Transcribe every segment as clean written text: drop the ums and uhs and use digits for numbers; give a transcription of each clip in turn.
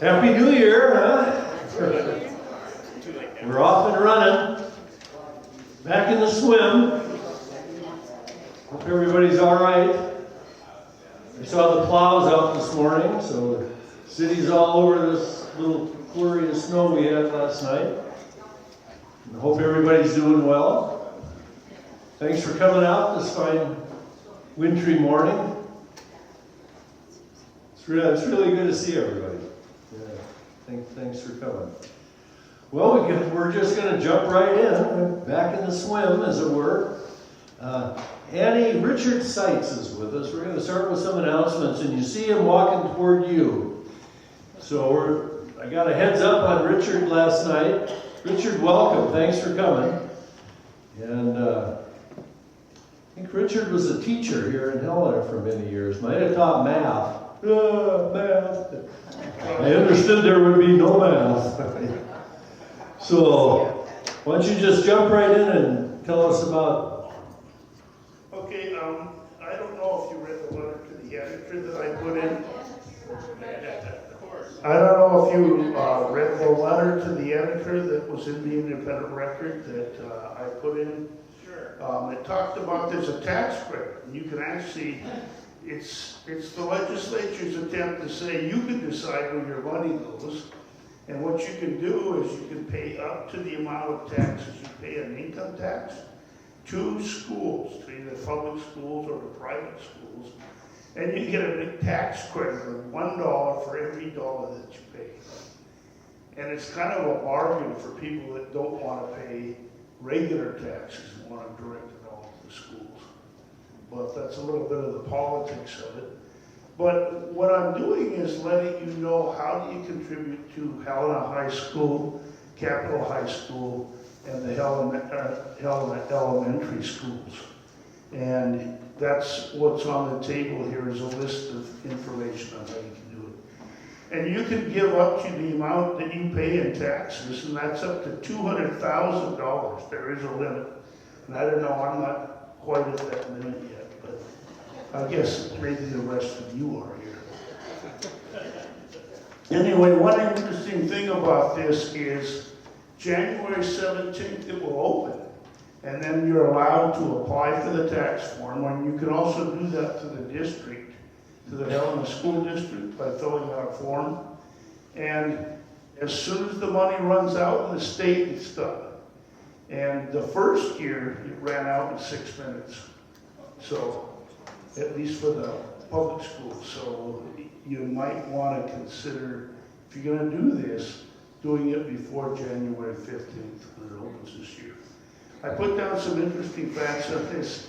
Happy New Year, huh? We're off and running. Back in the swim. Hope everybody's all right. I saw the plows out this morning, so the city's all over this little flurry of snow we had last night. I hope everybody's doing well. Thanks for coming out this fine wintry morning. It's really good to see everybody. Yeah, thanks for coming. Well, we're just going to jump right in, back in the swim, as it were. Annie Richard Seitz is with us. We're going to start with some announcements, and you see him walking toward you. So I got a heads up on Richard last night. Richard, welcome. Thanks for coming. And I think Richard was a teacher here in Helena for many years. Might have taught math. Math. I understood there would be no math. So, why don't you just jump right in and tell us about... Okay, I don't know if you read the letter to the editor that I put in. I don't know if you read the letter to the editor that was in the independent record that I put in. Sure. It talked about there's a tax credit, and you can actually, it's the legislature's attempt to say you can decide where your money goes. And what you can do is you can pay up to the amount of taxes you pay an income tax to schools, to either public schools or to private schools. And you get a big tax credit of $1 for every dollar that you pay. And it's kind of a bargain for people that don't want to pay regular taxes and want to direct it all to the schools. But that's a little bit of the politics of it. But what I'm doing is letting you know how do you contribute to Helena High School, Capital High School, and the Helena Elementary Schools. And that's what's on the table here is a list of information on how you can do it. And you can give up to the amount that you pay in taxes, and that's up to $200,000. There is a limit. And I don't know, I'm not quite at that limit yet. I guess maybe the rest of you are here. Anyway, one interesting thing about this is January 17th it will open. And then you're allowed to apply for the tax form. And you can also do that to the district, to the Helena School District by filling out a form. And as soon as the money runs out in the state, it's done. And the first year, it ran out in 6 minutes. So, at least for the public schools. So you might want to consider, if you're going to do this, doing it before January 15th when it opens this year. I put down some interesting facts on this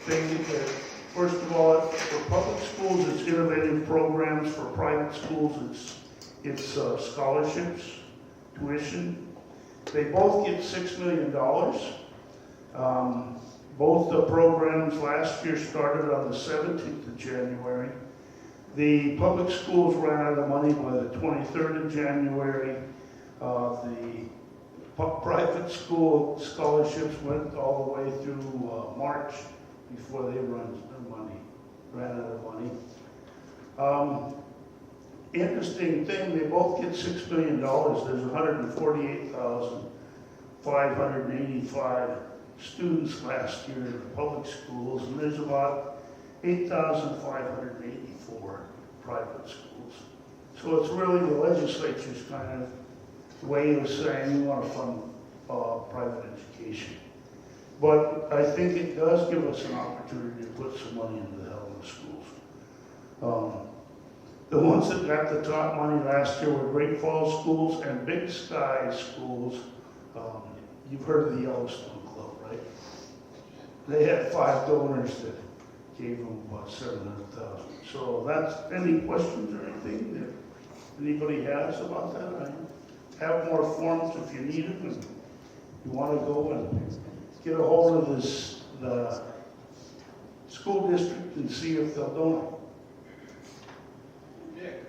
thing. First of all, for public schools, it's innovative programs. For private schools, it's scholarships, tuition. They both get $6 million. Both the programs last year started on the 17th of January. The public schools ran out of money by the 23rd of January. The private school scholarships went all the way through March before they ran out of money. Interesting thing, they both get $6 million. There's 148,585 students last year in the public schools, and there's about 8,584 private schools. So it's really the legislature's kind of way of saying we want to fund private education. But I think it does give us an opportunity to put some money into the Helena schools. The ones that got the top money last year were Great Falls schools and Big Sky schools. You've heard of the Yellowstone. They had 5 donors that gave them about $700,000. So that's, any questions or anything that anybody has about that? I have more forms if you need them, and you want to go and get a hold of the school district and see if they'll donate. Dick,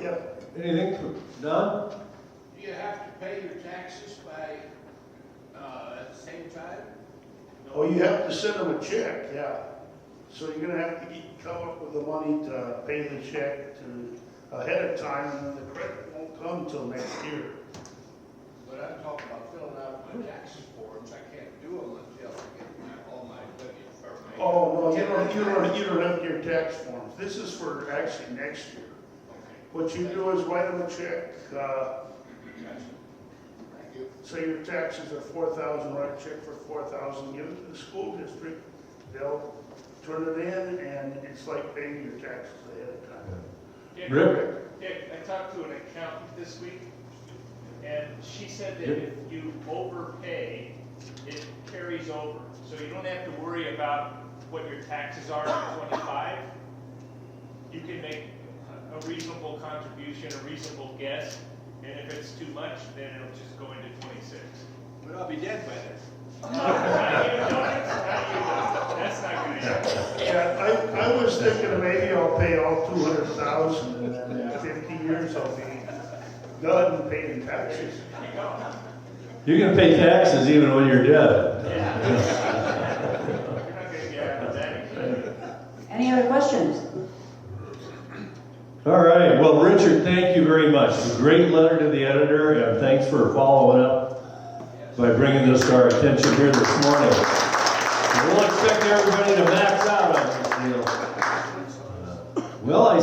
Yeah. Anything? Don? do you have to pay your taxes by at the same time? Oh, you have to send them a check, yeah. So you're gonna have to come up with the money to pay the check ahead of time, and then the credit won't come till next year. But I'm talking about filling out my taxes forms, I can't do them until I get all my Oh, no, you don't have your tax forms. This is for actually next year. What you do is write them a check, Thank you. say your taxes are 4,000, write a check for 4,000, give it to the school district. They'll turn it in, and it's like paying your taxes ahead of time. Rick? Dick, I talked to an accountant this week, and she said that if you overpay, it carries over. So you don't have to worry about what your taxes are in 25. You can make a reasonable contribution, a reasonable guess, and if it's too much, then it'll just go into 26. But I'll be dead by then. That's not gonna happen. Yeah, I was thinking maybe I'll pay all 200,000, and then in 50 years I'll be done and paying taxes. There you go. You can pay taxes even when you're dead. Yeah. You're not gonna get out of that. Any other questions? All right, well, Richard, thank you very much. It's a great letter to the editor, and thanks for following up by bringing this to our attention here this morning. We'll expect everybody to max out on this deal. Well, I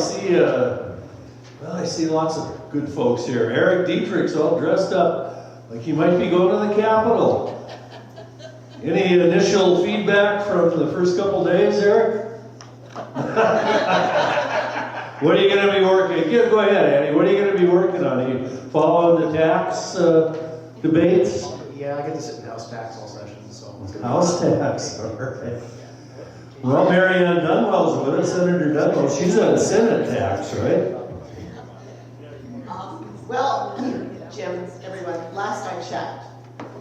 see lots of good folks here. Eric Dietrich's all dressed up like he might be going to the Capitol. Any initial feedback from the first couple days, Eric? What are you going to be working? Go ahead, Andy. What are you going to be working on? Are you following the tax debates? Yeah, I get to sit in House tax all sessions, so it's good. House tax. All right. Well, Mary Ann Dunwell's with us, Senator Dunwell. She's on Senate tax, right? Well, Jim, everyone, last I checked,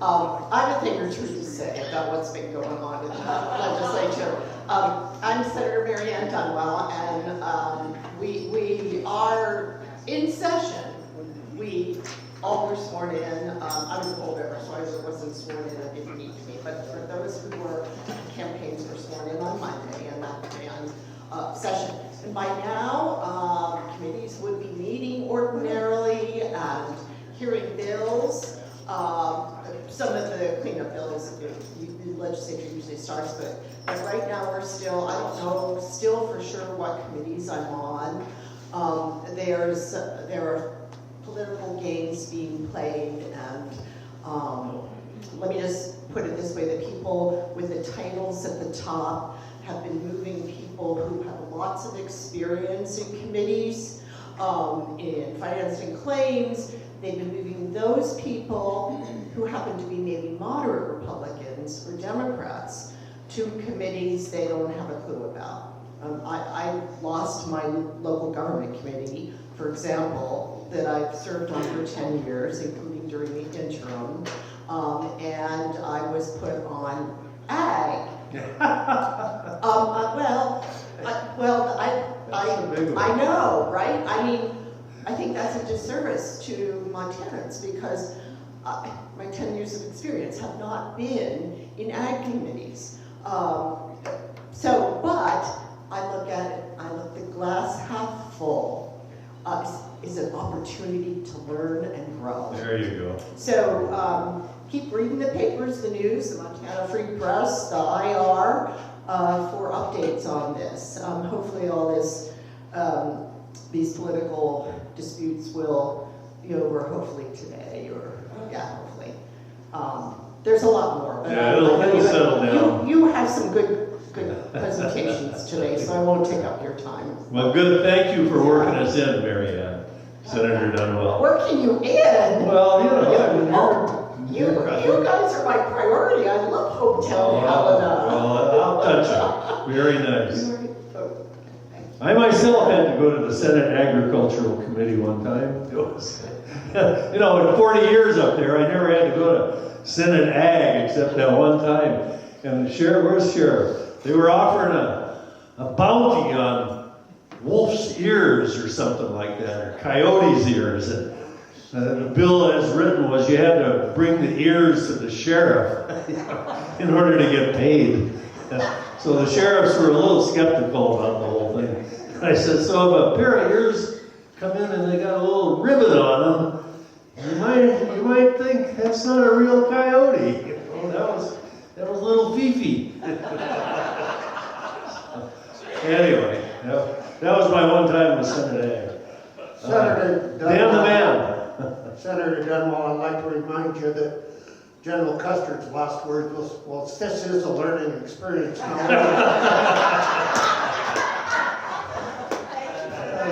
I have a thing or two to say about what's been going on in the legislature. I'm Senator Mary Ann Dunwell, and we are in session. We all were sworn in. I was a poll member, so I wasn't sworn in. I didn't need to be. But for those who were, campaigns were sworn in on Monday, and that began session. And by now, committees would be meeting ordinarily and hearing bills. Some of the cleanup bills, the legislature usually starts, but right now we're still, I don't know still for sure what committees I'm on. There are political games being played, and let me just put it this way, the people with the titles at the top have been moving people who have lots of experience in committees, in financing claims. They've been moving those people who happen to be maybe moderate Republicans or Democrats to committees they don't have a clue about. I lost my local government committee, for example, that I've served on for 10 years, including during the interim, and I was put on ag. I know, right? I mean, I think that's a disservice to Montanans because my 10 years of experience have not been in ag committees. But I look at it, I look the glass half full. Is an opportunity to learn and grow. There you go. So keep reading the papers, the news, the Montana Free Press, the IR, for updates on this. Hopefully all this, these political disputes will be over hopefully today, or hopefully. There's a lot more. But Yeah, it'll settle down. You have some good presentations today, so I won't take up your time. Well, good. Thank you for working us in, Mary Ann. Senator Dunwell. Working you in? Well, You guys are my priority. I love Hometown Helena. Well, I'll touch it. Very nice. I myself had to go to the Senate Agricultural Committee one time. It was, in 40 years up there, I never had to go to Senate Ag except that one time. And the sheriff, where's the sheriff? They were offering a bounty on wolf's ears or something like that, or coyote's ears. And the bill as written was you had to bring the ears to the sheriff in order to get paid. So the sheriffs were a little skeptical about the whole thing. I said, so if a pair of ears come in and they got a little ribbon on them, you might think that's not a real coyote. Oh, that was little Fifi. Anyway, that was my one time with Senator Ag. Senator Dan the man. Senator Dunwall, I'd like to remind you that General Custer's last words was, well, this is a learning experience. He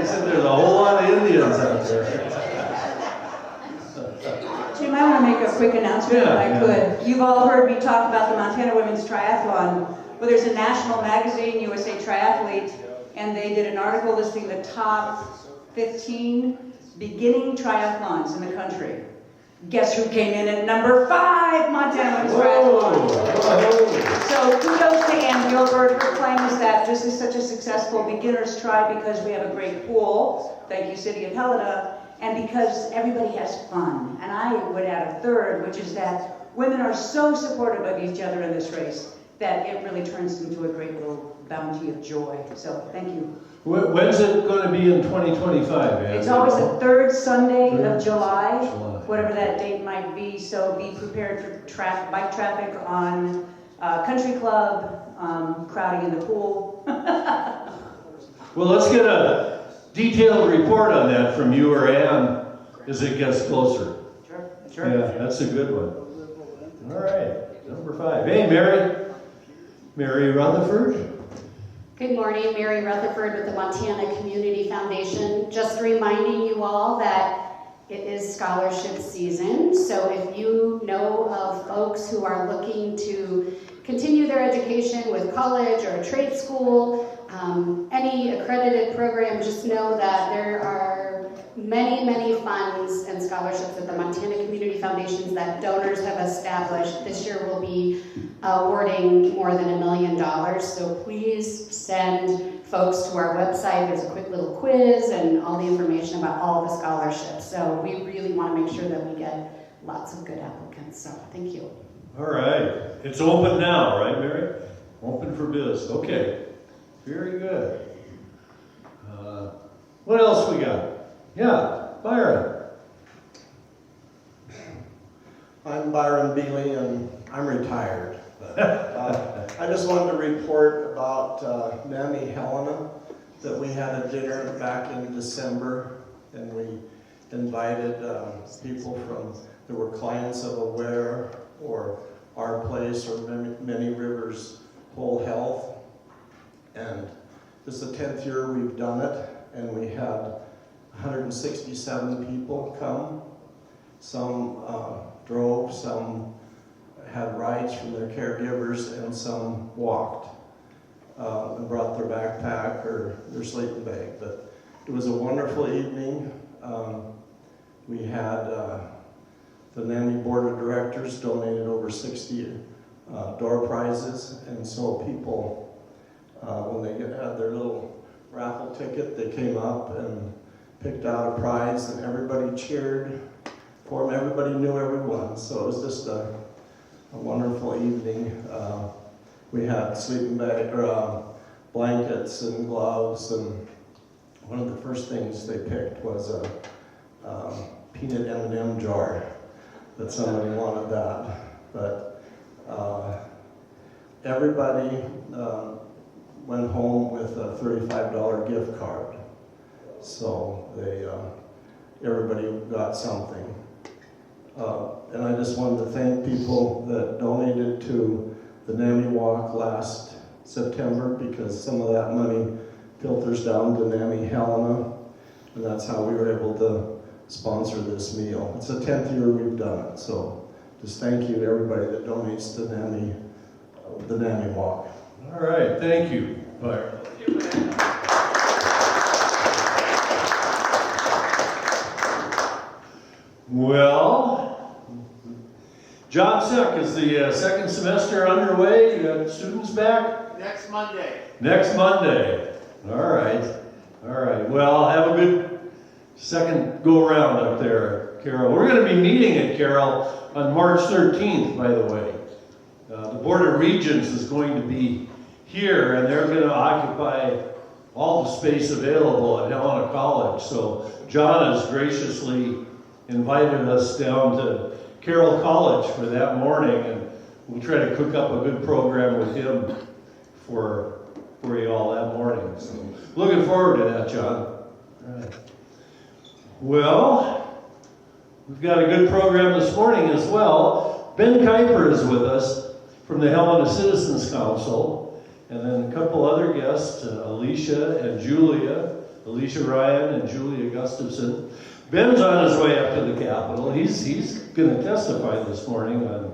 said there's a whole lot of Indians out there. Jim, I want to make a quick announcement if I could. You've all heard me talk about the Montana Women's Triathlon. Well, there's a national magazine, USA Triathlete, and they did an article listing the top 15 beginning triathlons in the country. Guess who came in at number 5, Montana Women's Triathlon? So kudos to Ann Gilbert. Her claim is that this is such a successful beginner's try because we have a great pool. Thank you, City of Helena. And because everybody has fun. And I would add a third, which is that women are so supportive of each other in this race that it really turns into a great little bounty of joy. So thank you. When's it going to be in 2025, Ann? It's always the third Sunday of July, whatever that date might be. So be prepared for bike traffic on Country Club, crowding in the pool. Well, let's get a detailed report on that from you or Ann as it gets closer. Sure. Yeah, that's a good one. All right, number 5. Hey, Mary Rutherford. Good morning, Mary Rutherford with the Montana Community Foundation. Just reminding you all that it is scholarship season. So if you know of folks who are looking to continue their education with college or a trade school, any accredited program, just know that there are many funds and scholarships at the Montana Community Foundations that donors have established. This year we'll be awarding more than $1 million. So please send folks to our website. There's a quick little quiz and all the information about all the scholarships. So we really want to make sure that we get lots of good applicants. So thank you. All right. It's open now, right, Mary? Open for biz. Okay. Very good. What else we got? Yeah, Byron. I'm Byron Bealey and I'm retired. But, I just wanted to report about Mammy Helena, that we had a dinner back in December and we invited people from, there were clients of Aware or Our Place or Many Rivers Whole Health. And this is the 10th year we've done it, and we had 167 people come. Some drove, some had rides from their caregivers, and some walked and brought their backpack or their sleeping bag. But it was a wonderful evening. We had the NAMI Board of Directors donated over 60 door prizes, and so people, when they had their little raffle ticket, they came up and picked out a prize, and everybody cheered for them. Everybody knew everyone, so it was just a wonderful evening. We had sleeping bag or blankets and gloves, and one of the first things they picked was a peanut M&M jar that somebody wanted that. But everybody went home with a $35 gift card. So everybody got something. And I just wanted to thank people that donated to the NAMI Walk last September, because some of that money filters down to NAMI Helena, and that's how we were able to sponsor this meal. It's the 10th year we've done it, so just thank you to everybody that donates to the NAMI Walk. All right, thank you, Byron. Well, Job Sec is the second semester underway. You got students back? Next Monday. Next Monday. All right. All right. Well, have a good second go around up there, Carol. We're going to be meeting at Carol on March 13th, by the way. The Board of Regents is going to be here, and they're gonna occupy all the space available at Helena College. So John has graciously invited us down to Carroll College for that morning, and we'll try to cook up a good program with him for you all that morning. So looking forward to that, John. All right. Well, we've got a good program this morning as well. Ben Kuiper is with us from the Helena Citizens Council, and then a couple other guests, Alicia and Julia, Alicia Ryan and Julia Gustafson. Ben's on his way up to the Capitol. He's going to testify this morning on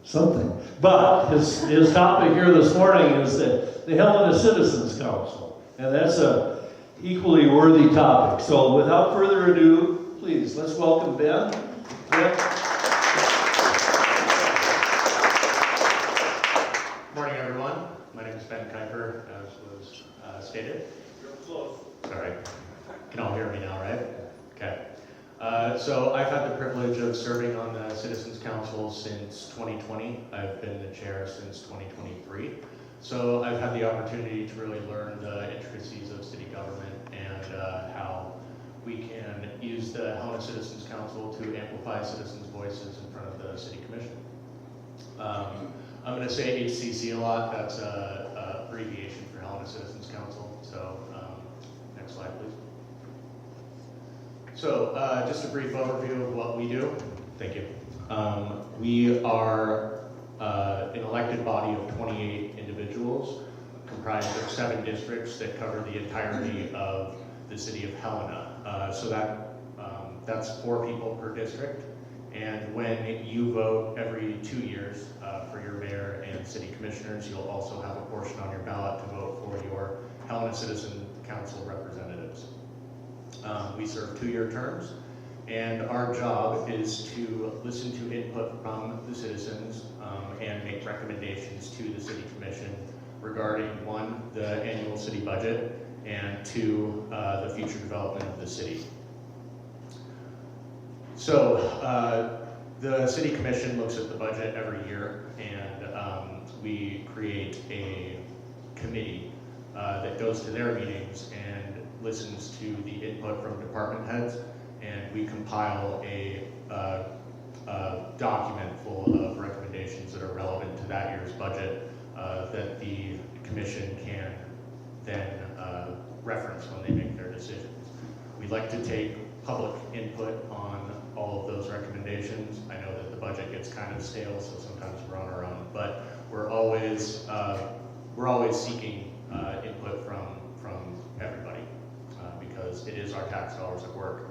something. But his topic here this morning is the Helena Citizens Council, and that's a equally worthy topic. So without further ado, please, let's welcome Ben. Morning, everyone. My name is Ben Kuiper, as was stated. You're close. Sorry. Can all hear me now, right? Okay. So I've had the privilege of serving on the Citizens Council since 2020. I've been the chair since 2023. So I've had the opportunity to really learn the intricacies of city government and how we can use the Helena Citizens Council to amplify citizens' voices in front of the City Commission. I'm going to say HCC a lot. That's a abbreviation for Helena Citizens Council. So next slide, please. So just a brief overview of what we do. Thank you. We are an elected body of 28 individuals comprised of 7 districts that cover the entirety of the city of Helena. So that's 4 people per district. And when you vote every 2 years for your mayor and city commissioners, you'll also have a portion on your ballot to vote for your Helena Citizen Council representatives. We serve 2-year terms, and our job is to listen to input from the citizens and make recommendations to the City Commission regarding 1, the annual city budget, and 2, the future development of the city. So the City Commission looks at the budget every year, and we create a committee that goes to their meetings and listens to the input from department heads, and we compile a document full of recommendations that are relevant to that year's budget that the commission can then reference when they make their decisions. We like to take public input on all of those recommendations. I know that the budget gets kind of stale, so sometimes we're on our own, but we're always seeking input from everybody because it is our tax dollars at work.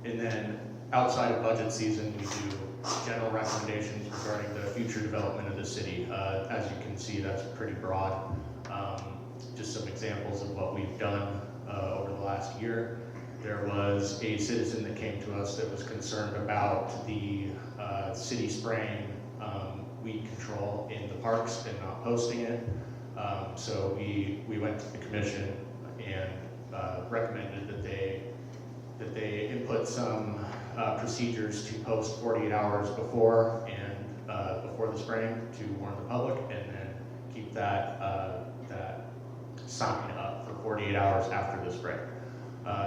And then outside of budget season, we do general recommendations regarding the future development of the city. As you can see, that's pretty broad. Just some examples of what we've done over the last year. There was a citizen that came to us that was concerned about the city spraying weed control in the parks and not posting it. So we went to the commission and recommended that they input some procedures to post 48 hours before and before the spraying to warn the public, and then keep that sign up for 48 hours after the spray.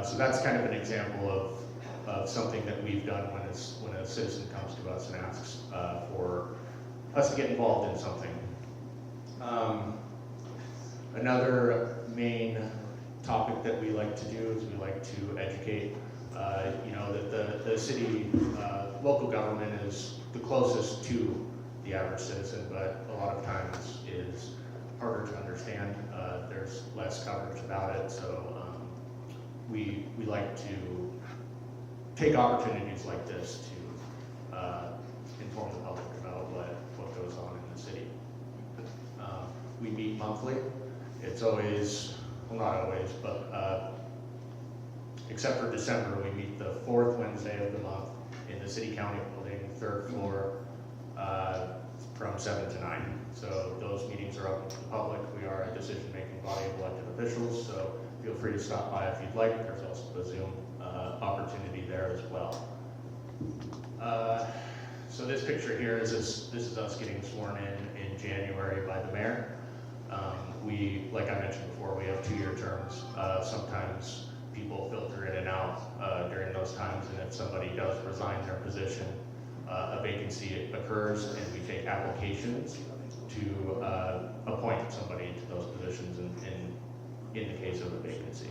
So that's kind of an example of something that we've done when a citizen comes to us and asks for us to get involved in something. Another main topic that we like to do is we like to educate. That the city, local government is the closest to the average citizen, but a lot of times is harder to understand. There's less coverage about it, so we like to take opportunities like this to inform the public about what goes on in the city. We meet monthly. It's always, well, not always, but except for December, we meet the 4th Wednesday of the month in the City County Building, 3rd floor, from 7 to 9. So those meetings are open to the public. We are a decision-making body of elected officials, so feel free to stop by if you'd like. There's also a Zoom opportunity there as well. So this picture here is this is us getting sworn in January by the mayor. We, like I mentioned before, we have 2-year terms. Sometimes people filter in and out during those times, and if somebody does resign their position, a vacancy occurs, and we take applications to appoint somebody to those positions in the case of a vacancy.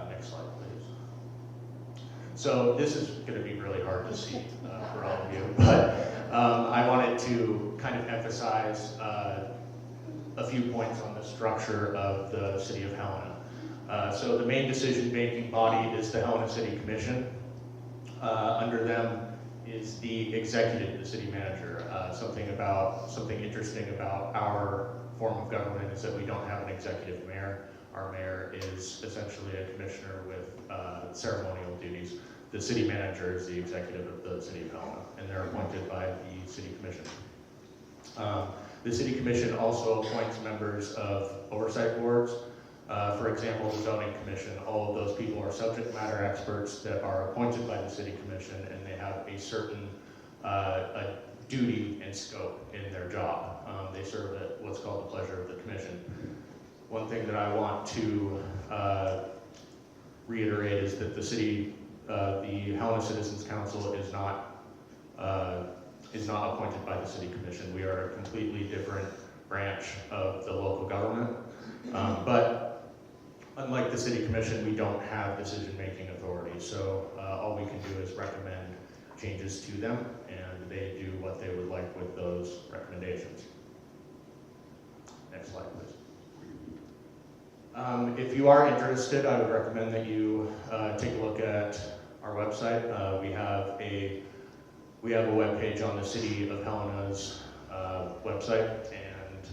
Next slide, please. So this is going to be really hard to see for all of you, but I wanted to kind of emphasize a few points on the structure of the City of Helena. So the main decision-making body is the Helena City Commission. Under them is the executive, the city manager. Something interesting about our form of government is that we don't have an executive mayor. Our mayor is essentially a commissioner with ceremonial duties. The city manager is the executive of the City of Helena, and they're appointed by the City Commission. The City Commission also appoints members of oversight boards. For example, the Zoning Commission, all of those people are subject matter experts that are appointed by the City Commission, and they have a certain a duty and scope in their job. They serve at what's called the pleasure of the Commission. One thing that I want to reiterate is that the Helena Citizens Council is not appointed by the City Commission. We are a completely different branch of the local government. But unlike the City Commission, we don't have decision-making authority. So all we can do is recommend changes to them, and they do what they would like with those recommendations. Next slide, please. If you are interested, I would recommend that you take a look at our website. We have a web page on the City of Helena's website, and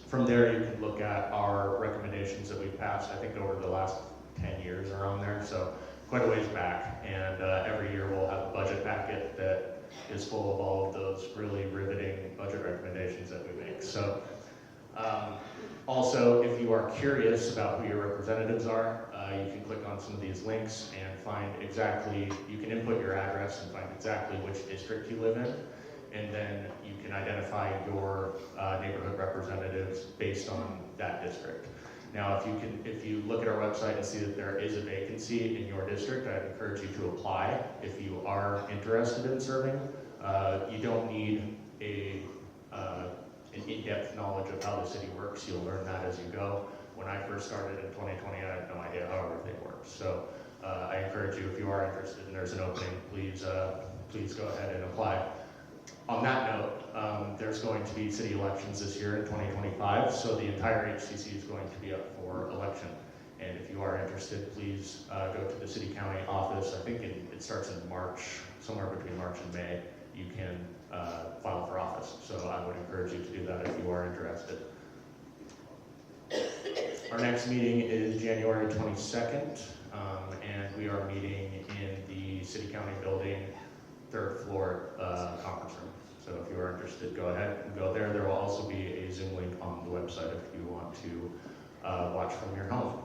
from there you can look at our recommendations that we've passed. I think over the last 10 years are on there, so quite a ways back. And every year we'll have a budget packet that is full of all of those really riveting budget recommendations that we make. So. Also, if you are curious about who your representatives are, you can click on some of these links and find exactly, you can input your address and find exactly which district you live in, and then you can identify your neighborhood representatives based on that district. Now, if you look at our website and see that there is a vacancy in your district, I'd encourage you to apply if you are interested in serving. You don't need an in-depth knowledge of how the city works. You'll learn that as you go. When I first started in 2020, I had no idea how everything works. So I encourage you, if you are interested and there's an opening, please go ahead and apply. On that note, there's going to be city elections this year in 2025, so the entire HCC is going to be up for election. And if you are interested, please go to the city county office. I think it starts in March, somewhere between March and May. You can file for office. So I would encourage you to do that if you are interested. Our next meeting is January 22nd, and we are meeting in the City County Building, 3rd floor conference room. So if you are interested, go ahead and go there. There will also be a Zoom link on the website if you want to watch from your home.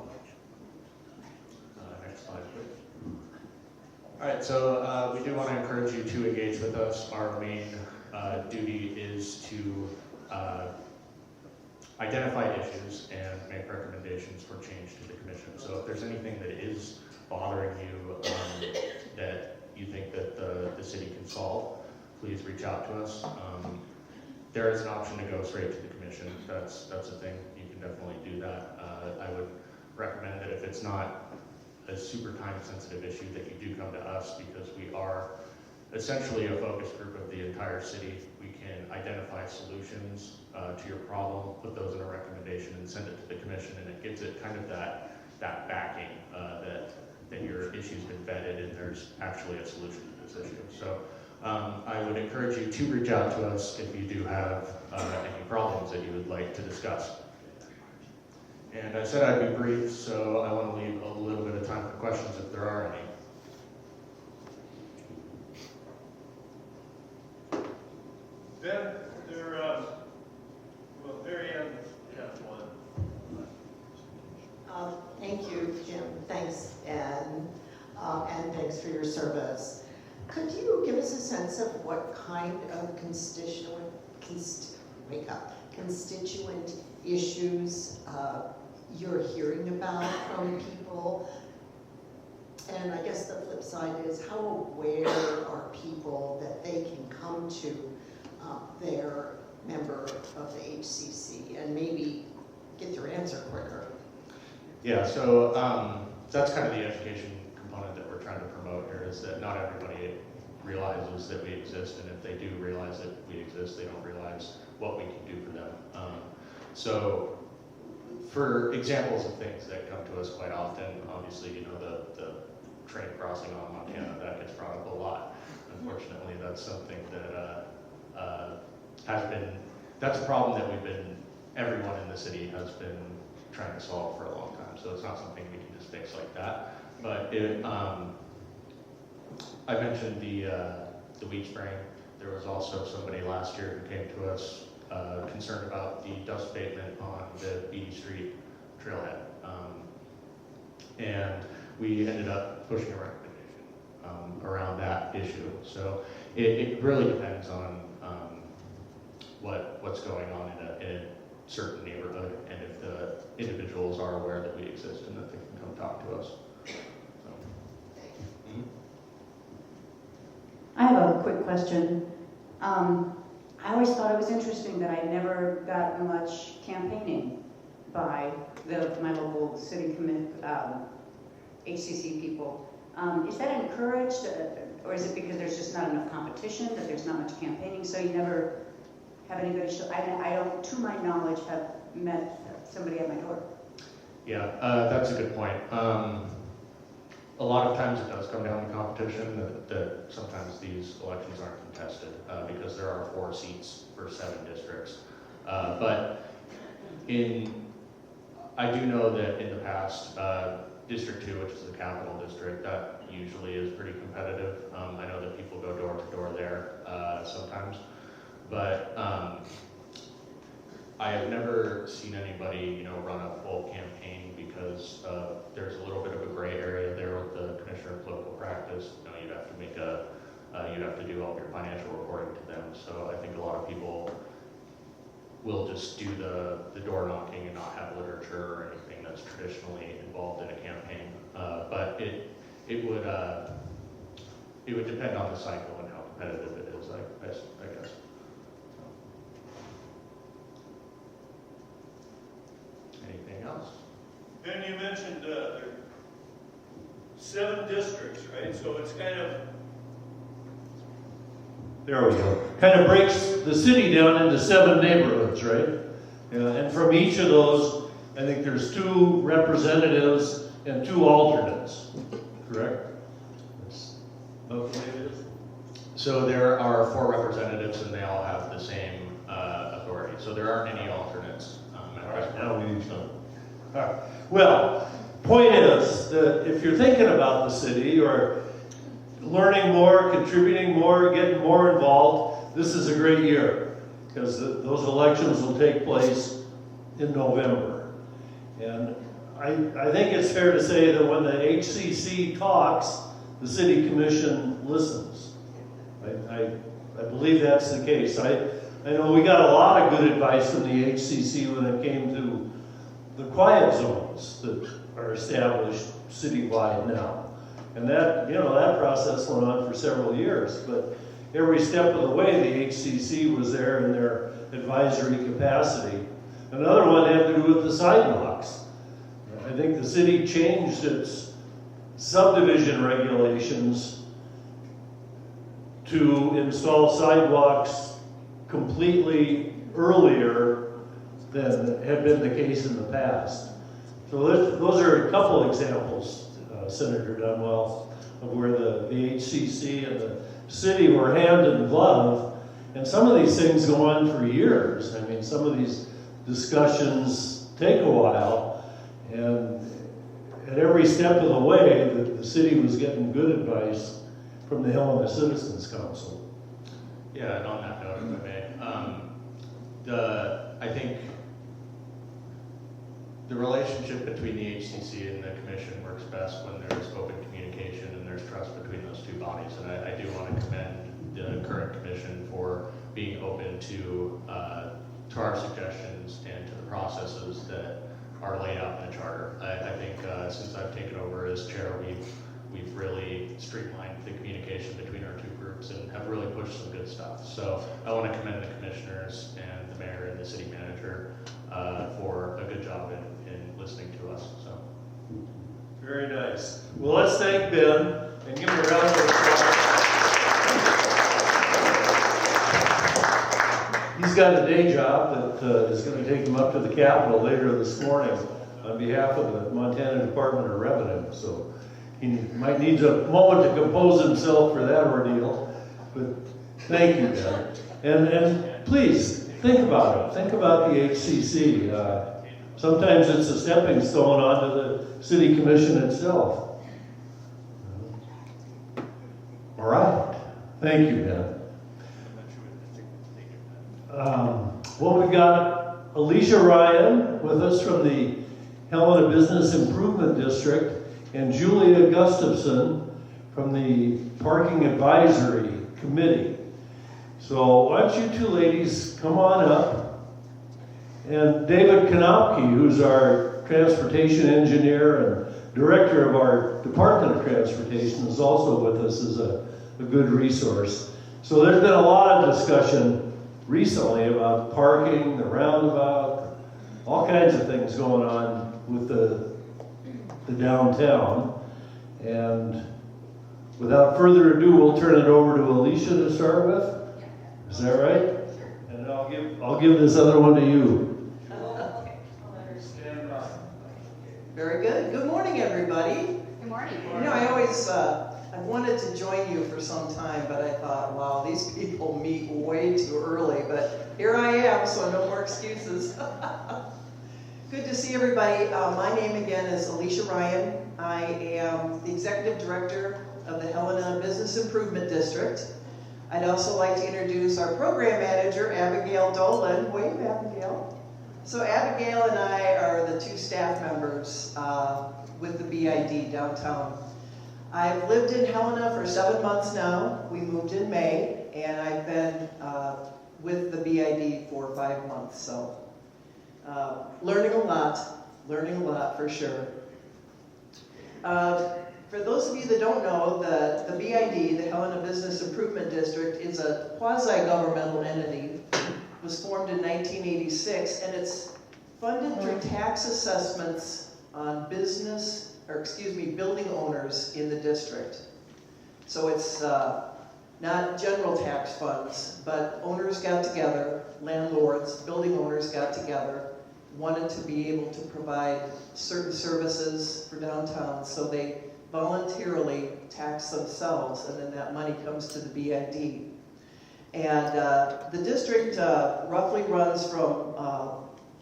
Next slide, please. All right, so we do want to encourage you to engage with us. Our main duty is to identify issues and make recommendations for change to the commission. So if there's anything that is bothering you that you think that the city can solve, please reach out to us. There is an option to go straight to the commission. That's a thing. You can definitely do that. I would recommend that if it's not a super time-sensitive issue, that you do come to us, because we are essentially a focus group of the entire city. We can identify solutions to your problem, put those in a recommendation, and send it to the commission, and it gives it kind of that backing that your issue's been vetted and there's actually a solution to this issue. So I would encourage you to reach out to us if you do have any problems that you would like to discuss. And I said I'd be brief, so I want to leave a little bit of time for questions if there are any. Ben, Mary Ann has one. Thank you, Jim. Thanks, and thanks for your service. Could you give us a sense of what kind of constituent issues you're hearing about from people? And I guess the flip side is, how aware are people that they can come to their member of the HCC and maybe get their answer quicker? Yeah, so that's kind of the education component that we're trying to promote here, is that not everybody realizes that we exist, and if they do realize that we exist, they don't realize what we can do for them. So for examples of things that come to us quite often, obviously, you know, the train crossing on Montana, that gets brought up a lot. Unfortunately, that's something that that's a problem that everyone in the city has been trying to solve for a long time. So it's not something we can just fix like that. But I mentioned the weed spraying. There was also somebody last year who came to us concerned about the dust abatement on the Beatty Street trailhead. And we ended up pushing a recommendation around that issue. So it really depends on what's going on in a certain neighborhood, and if the individuals are aware that we exist and that they can come talk to us. I have a quick question. I always thought it was interesting that I never got much campaigning by my local city HCC people. Is that encouraged, or is it because there's just not enough competition, that there's not much campaigning, so you never have anybody show? I don't, to my knowledge, have met somebody at my door. Yeah, that's a good point. A lot of times it does come down to competition, that sometimes these elections aren't contested because there are 4 seats for 7 districts. But I do know that in the past, District 2, which is the capital district, that usually is pretty competitive. I know that people go door to door there sometimes, but I have never seen anybody, run a full campaign because there's a little bit of a gray area there with the Commissioner of Political Practice. You'd have to you'd have to do all of your financial reporting to them. So I think a lot of people will just do the door knocking and not have literature or anything that's traditionally involved in a campaign. But it would depend on the cycle and how competitive it is, I guess. Anything else? And you mentioned 7 districts, right? So it's kind of, there we go, kind of breaks the city down into 7 neighborhoods, right? And from each of those, I think there's 2 representatives and 2 alternates, correct? That's about the way it is. So there are 4 representatives and they all have the same authority. So there aren't any alternates. All right, now we need some. All right. Well, point is that if you're thinking about the city or learning more, contributing more, getting more involved, this is a great year because those elections will take place in November. And I think it's fair to say that when the HCC talks, the City Commission listens. I believe that's the case. I know we got a lot of good advice from the HCC when it came to the quiet zones that are established citywide now. And that, that process went on for several years, but every step of the way the HCC was there in their advisory capacity. Another one had to do with the sidewalks. I think the city changed its subdivision regulations to install sidewalks completely earlier than had been the case in the past. So those are a couple examples, Senator Dunwell, of where the HCC and the city were hand in glove. And some of these things go on for years. I mean, some of these discussions take a while, and at every step of the way, the city was getting good advice from the Helena Citizens Council. Yeah, and on that note, if I may, I think the relationship between the HCC and the commission works best when there's open communication and there's trust between those two bodies. And I do want to commend the current commission for being open to our suggestions and to the processes that are laid out in the charter. I think since I've taken over as chair, we've really streamlined the communication between our two groups and have really pushed some good stuff. So I want to commend the commissioners and the mayor and the city manager for a good job in listening to us. So Very nice. Well, let's thank Ben and give him a round of applause. He's got a day job that is going to take him up to the Capitol later this morning on behalf of the Montana Department of Revenue. So he might need a moment to compose himself for that ordeal. But thank you, Ben. And please, think about it. Think about the HCC. Sometimes it's a stepping stone onto the city commission itself. All right. Thank you, Ben. Well, we've got Alicia Ryan with us from the Helena Business Improvement District and Julia Gustafson from the Parking Advisory Committee. So why don't you two ladies come on up. And David Kanopke, who's our transportation engineer and director of our Department of Transportation, is also with us as a good resource. So there's been a lot of discussion recently about parking, the roundabout, all kinds of things going on with the downtown. And without further ado, we'll turn it over to Alicia to start with. Is that right? And I'll give this other one to you. Very good. Good morning, everybody. Good morning. You know, I always, I've wanted to join you for some time, but I thought, wow, these people meet way too early. But here I am, so no more excuses. Good to see everybody. My name again is Alicia Ryan. I am the executive director of the Helena Business Improvement District. I'd also like to introduce our program manager, Abigail Dolan. Wave, Abigail. So Abigail and I are the two staff members with the BID downtown. I've lived in Helena for 7 months now. We moved in May, and I've been with the BID for 5 months. So learning a lot for sure. For those of you that don't know, the BID, the Helena Business Improvement District, is a quasi-governmental entity. It was formed in 1986, and it's funded through tax assessments on building owners in the district. So it's not general tax funds, but owners got together, landlords, building owners got together, wanted to be able to provide certain services for downtown, so they voluntarily tax themselves, and then that money comes to the BID. And the district roughly runs from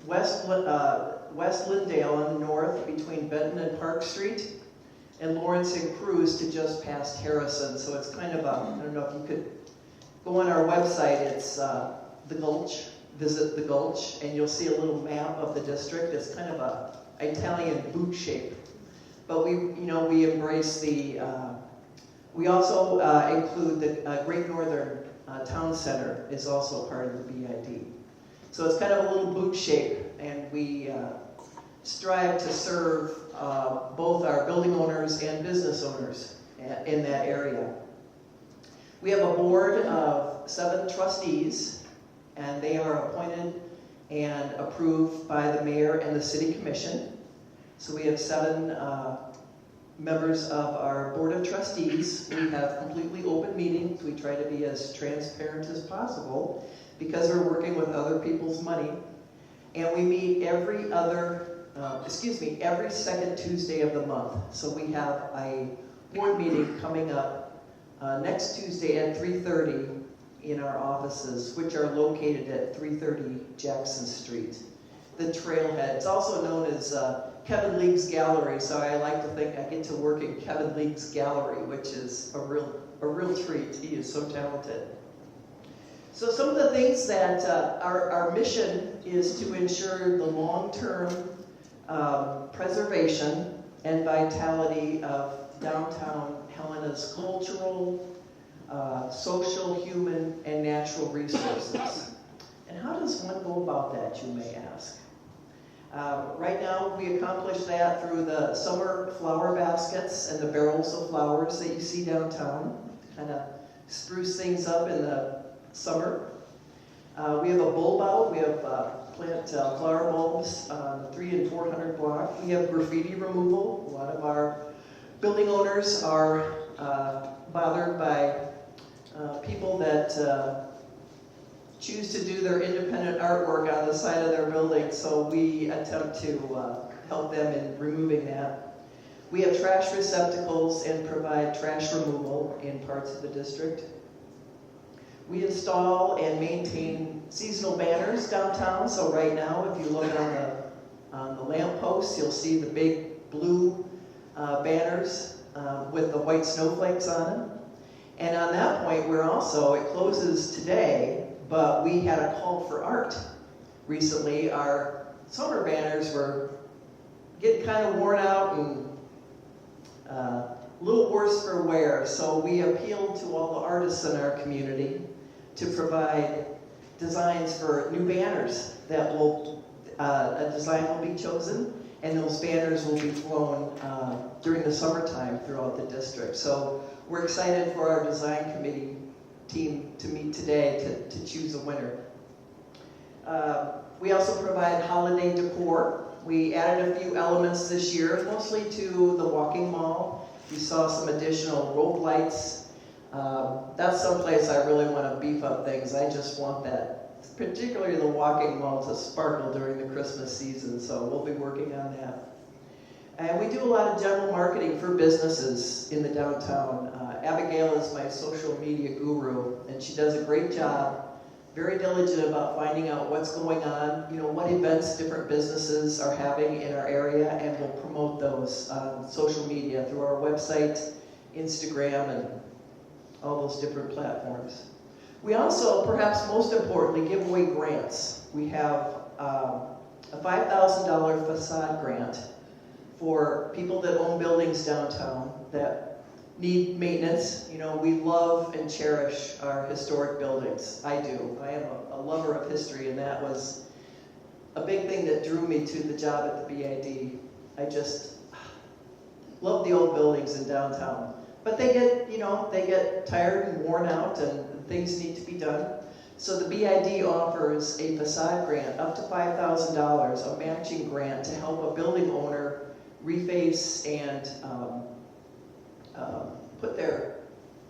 West Lindale on the north between Benton and Park Street, and Lawrence and Cruz to just past Harrison. So it's kind of I don't know if you could go on our website, it's the Gulch, visit the Gulch, and you'll see a little map of the district. It's kind of a Italian boot shape. But we embrace the, we also include the Great Northern Town Center is also part of the BID. So it's kind of a little boot shape, and we strive to serve both our building owners and business owners in that area. We have a board of 7 trustees, and they are appointed and approved by the mayor and the city commission. So we have 7 members of our board of trustees. We have completely open meetings. We try to be as transparent as possible because we're working with other people's money. And we meet every second Tuesday of the month. So we have a board meeting coming up next Tuesday at 3:30 in our offices, which are located at 330 Jackson Street. The Trailhead. It's also known as Kevin League's Gallery, so I like to think I get to work in Kevin League's Gallery, which is a real treat. He is so talented. So some of the things that our mission is to ensure the long-term preservation and vitality of downtown Helena's cultural, social, human, and natural resources. And how does one go about that, you may ask? Right now, we accomplish that through the summer flower baskets and the barrels of flowers that you see downtown, kind of spruce things up in the summer. We have a bulb out. We have plant flower bulbs on 300 and 400 block. We have graffiti removal. A lot of our building owners are bothered by people that choose to do their independent artwork on the side of their building, so we attempt to help them in removing that. We have trash receptacles and provide trash removal in parts of the district. We install and maintain seasonal banners downtown, so right now if you look on the lamp posts, you'll see the big blue banners with the white snowflakes on them. And on that point, it closes today, but we had a call for art recently. Our summer banners were getting kind of worn out and a little worse for wear, so we appealed to all the artists in our community to provide designs for new banners that a design will be chosen, and those banners will be flown during the summertime throughout the district. So we're excited for our design committee team to meet today to choose a winner. We also provide holiday decor. We added a few elements this year, mostly to the walking mall. You saw some additional rope lights. That's someplace I really want to beef up things. I just want that, particularly the walking mall, to sparkle during the Christmas season, so we'll be working on that. And we do a lot of general marketing for businesses in the downtown. Abigail is my social media guru, and she does a great job, very diligent about finding out what's going on, what events different businesses are having in our area, and we'll promote those on social media through our website, Instagram, and all those different platforms. We also, perhaps most importantly, give away grants. We have a $5,000 facade grant for people that own buildings downtown that need maintenance. We love and cherish our historic buildings. I do. I am a lover of history, and that was a big thing that drew me to the job at the BID. I just love the old buildings in downtown. But they get tired and worn out, and things need to be done. So the BID offers a facade grant up to $5,000, a matching grant to help a building owner reface and put their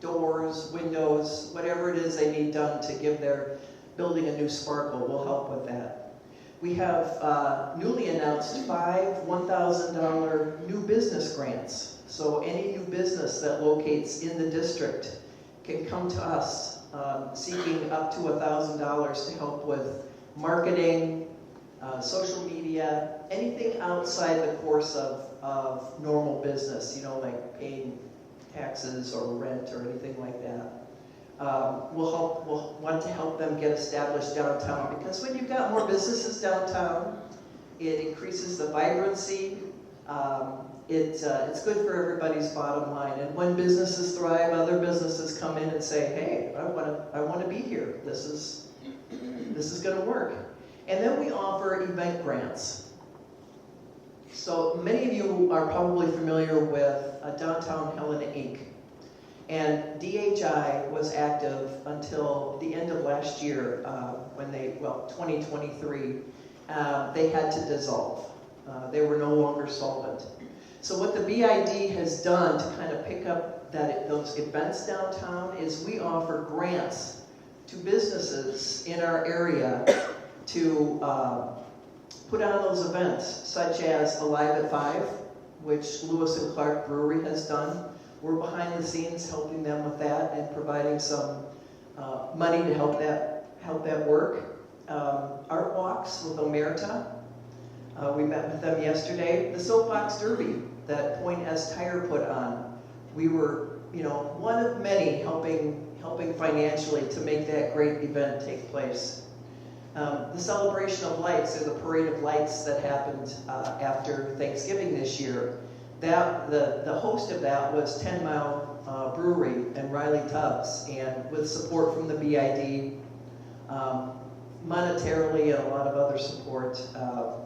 doors, windows, whatever it is they need done to give their building a new sparkle. We'll help with that. We have newly announced 5 $1,000 new business grants. So any new business that locates in the district can come to us seeking up to $1,000 to help with marketing, social media, anything outside the course of normal business, like paying taxes or rent or anything like that. We'll want to help them get established downtown, because when you've got more businesses downtown, it increases the vibrancy. It's good for everybody's bottom line. And when businesses thrive, other businesses come in and say, "Hey, I want to be here. This is going to work." And then we offer event grants. So many of you are probably familiar with Downtown Helena Inc. And DHI was active until the end of last year, 2023, they had to dissolve. They were no longer solvent. So what the BID has done to kind of pick up those events downtown is we offer grants to businesses in our area to put on those events, such as Alive at 5, which Lewis and Clark Brewery has done. We're behind the scenes helping them with that and providing some money to help that work. Art walks with Omerta. We met with them yesterday. The Soapbox Derby that Point S Tire put on. We were, one of many helping financially to make that great event take place. The celebration of lights, or the parade of lights that happened after Thanksgiving this year, the host of that was 10 Mile Brewery and Riley Tubbs, and with support from the BID, monetarily and a lot of other support,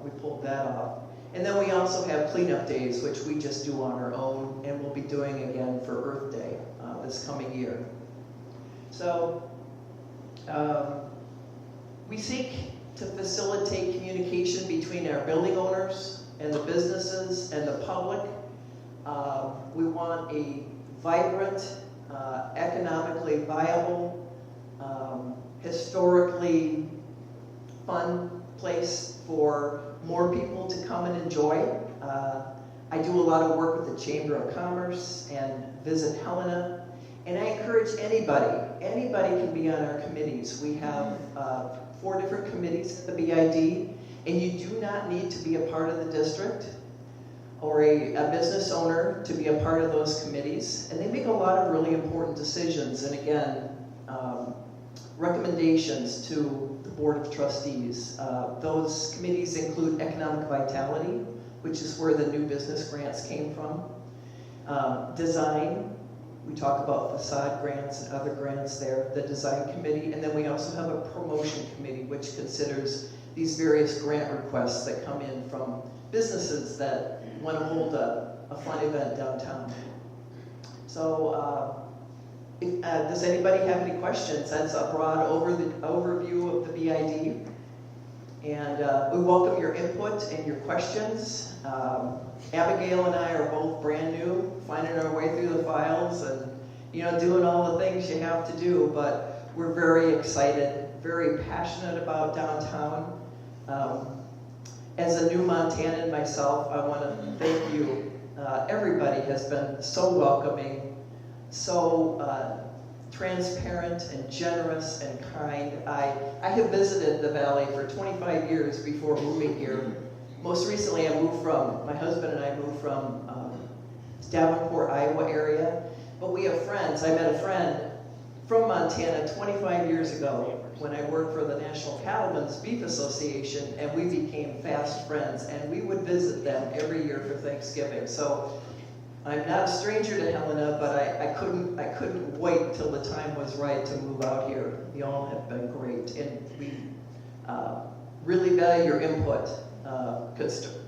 we pulled that off. And then we also have cleanup days, which we just do on our own, and we'll be doing again for Earth Day this coming year. So we seek to facilitate communication between our building owners and the businesses and the public. We want a vibrant, economically viable, historically fun place for more people to come and enjoy. I do a lot of work with the Chamber of Commerce and visit Helena, and I encourage anybody can be on our committees. We have 4 different committees at the BID, and you do not need to be a part of the district or a business owner to be a part of those committees, and they make a lot of really important decisions, and again, recommendations to the Board of Trustees. Those committees include Economic Vitality, which is where the new business grants came from. Design, we talk about facade grants and other grants there, the Design Committee, and then we also have a Promotion Committee, which considers these various grant requests that come in from businesses that want to hold a fun event downtown. So, does anybody have any questions? That's a broad overview of the BID. And we welcome your input and your questions. Abigail and I are both brand new, finding our way through the files and doing all the things you have to do, but we're very excited, very passionate about downtown. As a new Montanan myself, I want to thank you. Everybody has been so welcoming, so transparent and generous and kind. I have visited the Valley for 25 years before moving here. Most recently, my husband and I moved from Davenport, Iowa area, but we have friends. I met a friend from Montana 25 years ago when I worked for the National Cattlemen's Beef Association, and we became fast friends, and we would visit them every year for Thanksgiving. So I'm not a stranger to Helena, but I couldn't wait till the time was right to move out here. Y'all have been great, and we really value your input.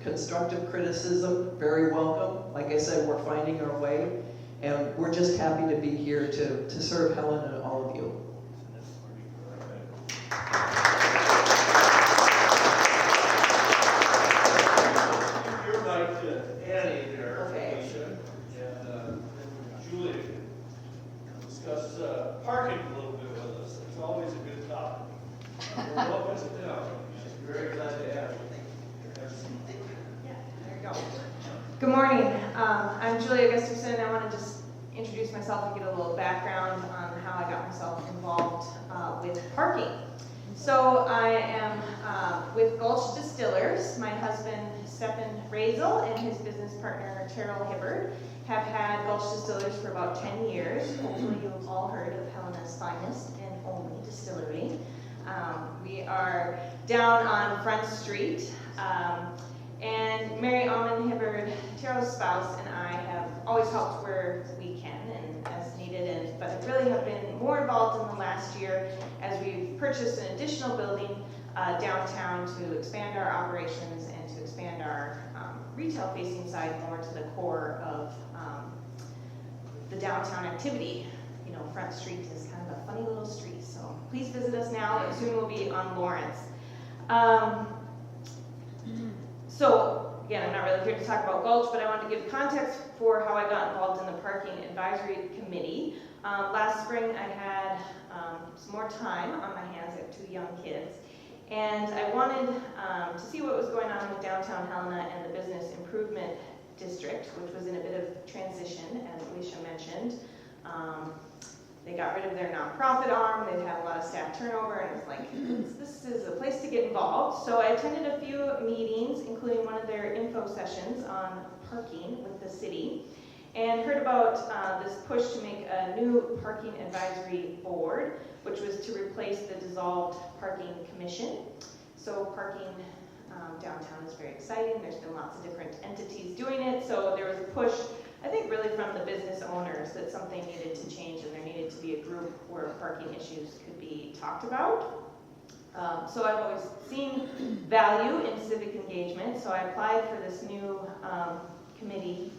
Constructive criticism, very welcome. Like I said, we're finding our way, and we're just happy to be here to serve Helena and all of you. Your mic to Annie there, Okay. Alicia, and Julie can discuss parking a little bit with us. It's always a good topic. We're welcome to them. Very glad to have you. Good morning. I'm Julia Gustafson. I want to just introduce myself and get a little background on how I got myself involved with parking. So I am with Gulch Distillers. My husband, Stephen Razel, and his business partner, Terrell Hibbard, have had Gulch Distillers for about 10 years. Hopefully you've all heard of Helena's finest and only distillery. We are down on Front Street. And Mary Almond Hibbard, Terrell's spouse, and I have always helped where we can and as needed, but really have been more involved in the last year as we've purchased an additional building downtown to expand our operations and to expand our retail-facing side more to the core of the downtown activity. Front Street is kind of a funny little street, so please visit us now, but soon we'll be on Lawrence. So, again, I'm not really here to talk about Gulch, but I wanted to give context for how I got involved in the Parking Advisory Committee. Last spring, I had some more time on my hands. I have 2 young kids. And I wanted to see what was going on with downtown Helena and the Business Improvement District, which was in a bit of transition, as Alicia mentioned. They got rid of their nonprofit arm, they've had a lot of staff turnover, and it was like, this is a place to get involved. So I attended a few meetings, including one of their info sessions on parking with the city. and heard about this push to make a new parking advisory board, which was to replace the dissolved parking commission. So parking downtown is very exciting. There's been lots of different entities doing it. So there was a push, I think really from the business owners, that something needed to change and there needed to be a group where parking issues could be talked about. So I've always seen value in civic engagement. So I applied for this new committee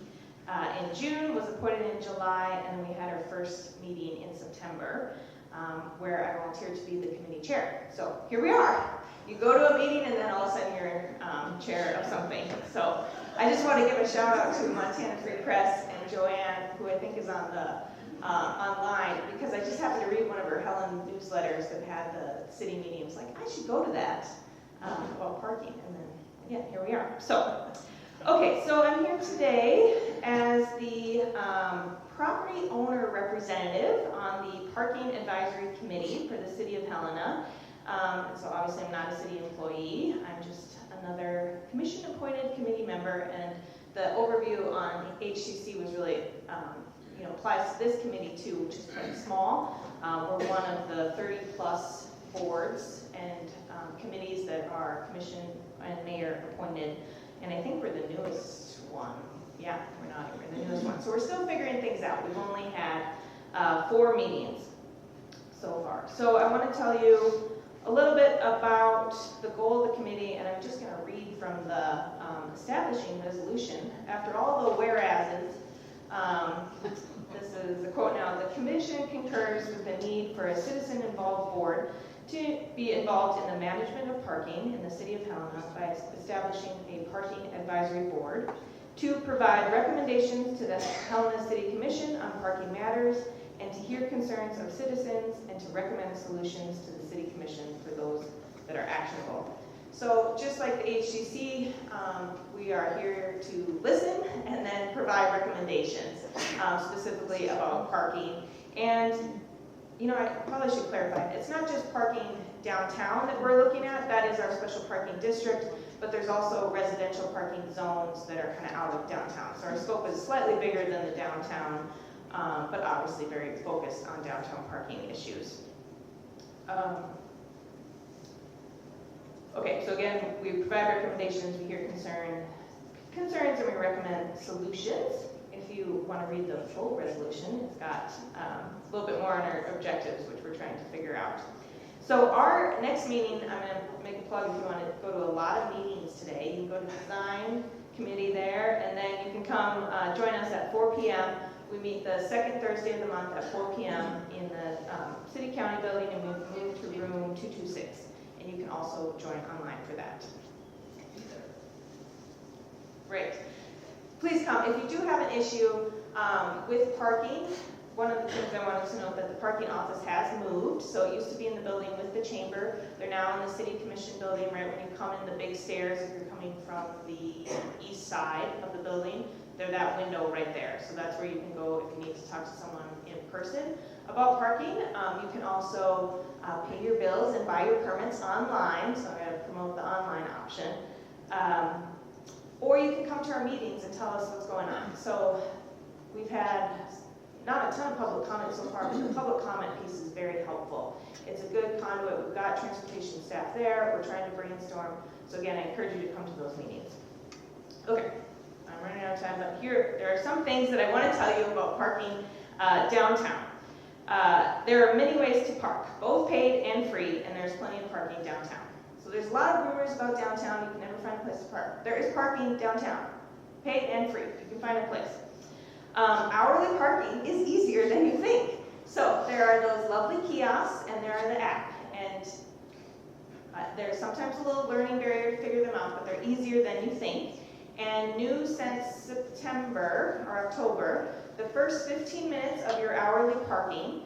in June, was appointed in July, and then we had our first meeting in September, where I volunteered to be the committee chair. So here we are. You go to a meeting and then all of a sudden you're chair of something. So I just want to give a shout out to Montana Free Press and Joanne, who I think is on the online, because I just happened to read one of her Helen newsletters that had the city meeting. It was like, I should go to that about parking, and then yeah, here we are. So, okay, so I'm here today as the property owner representative on the Parking Advisory Committee for the City of Helena. So obviously I'm not a city employee, I'm just another commission-appointed committee member, and the overview on HCC was really, applies to this committee too, which is quite small. We're one of the 30-plus boards and committees that are commission and mayor appointed, and I think we're the newest one. Yeah, we're the newest one. So we're still figuring things out. We've only had 4 meetings so far. So I want to tell you a little bit about the goal of the committee, and I'm just going to read from the establishing resolution. After all the whereases, this is a quote now, the commission concurs with the need for a citizen-involved board to be involved in the management of parking in the city of Helena by establishing a parking advisory board, to provide recommendations to the Helena City Commission on parking matters, and to hear concerns of citizens and to recommend solutions to the City Commission for those that are actionable. So just like the HCC, we are here to listen and then provide recommendations, specifically about parking. And, I probably should clarify, it's not just parking downtown that we're looking at, that is our special parking district, but there's also residential parking zones that are kind of out of downtown. So our scope is slightly bigger than the downtown, but obviously very focused on downtown parking issues. Okay, so again, we provide recommendations, we hear concerns, and we recommend solutions. If you want to read the full resolution, it's got a little bit more on our objectives, which we're trying to figure out. So our next meeting, I'm going to make a plug if you want to go to a lot of meetings today. You can go to design committee there, and then you can come join us at 4 p.m. We meet the second Thursday of the month at 4 p.m. in the City County building, and we've moved to room 226. And you can also join online for that. Great. Please come. If you do have an issue with parking, one of the things I wanted to note that the parking office has moved. So it used to be in the building with the chamber. They're now in the City Commission building right when you come in the big stairs. If you're coming from the east side of the building, they're that window right there. So that's where you can go if you need to talk to someone in person about parking. You can also pay your bills and buy your permits online. So I'm going to promote the online option. Or you can come to our meetings and tell us what's going on. So we've had not a ton of public comment so far, but the public comment piece is very helpful. It's a good conduit. We've got transportation staff there. We're trying to brainstorm. So again, I encourage you to come to those meetings. Okay, I'm running out of time, but here, there are some things that I want to tell you about parking downtown. There are many ways to park, both paid and free, and there's plenty of parking downtown. So there's a lot of rumors about downtown. You can never find a place to park. There is parking downtown, paid and free. You can find a place. Hourly parking is easier than you think. So there are those lovely kiosks, and there are the app. And there's sometimes a little learning barrier to figure them out, but they're easier than you think. And new since September or October, the first 15 minutes of your hourly parking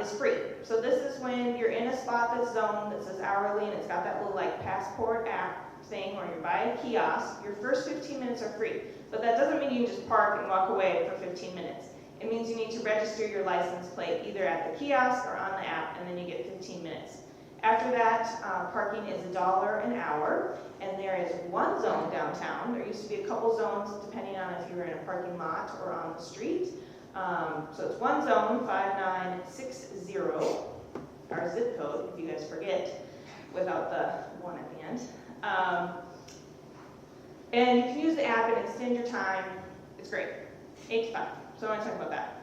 is free. So this is when you're in a spot that's zoned that says hourly, and it's got that little like passport app thing where you're by a kiosk. Your first 15 minutes are free. But that doesn't mean you can just park and walk away for 15 minutes. It means you need to register your license plate either at the kiosk or on the app, and then you get 15 minutes. After that, parking is $1 an hour, and there is one zone downtown. There used to be a couple zones depending on if you were in a parking lot or on the street. So it's one zone, 5960, our zip code, if you guys forget, without the one at the end. And you can use the app and extend your time. It's great, 8 to 5. So I want to talk about that.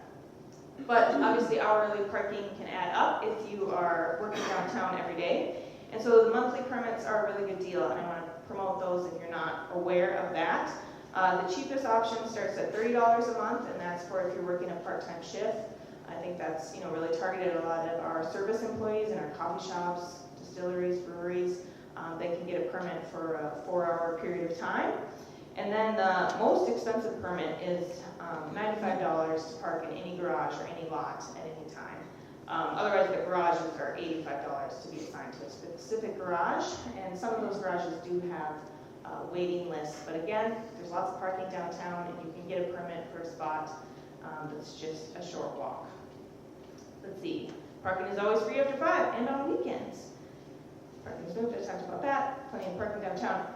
But obviously hourly parking can add up if you are working downtown every day. And so the monthly permits are a really good deal, and I want to promote those if you're not aware of that. The cheapest option starts at $30 a month, and that's for if you're working a part-time shift. I think that's really targeted at a lot of our service employees in our coffee shops, distilleries, breweries. They can get a permit for a 4-hour period of time. And then the most expensive permit is $95 to park in any garage or any lot at any time. Otherwise, the garages are $85 to be assigned to a specific garage, and some of those garages do have waiting lists. But again, there's lots of parking downtown, and you can get a permit for a spot that's just a short walk. Let's see. Parking is always free after 5 and on weekends. Parking is moved, I talked about that. Plenty of parking downtown.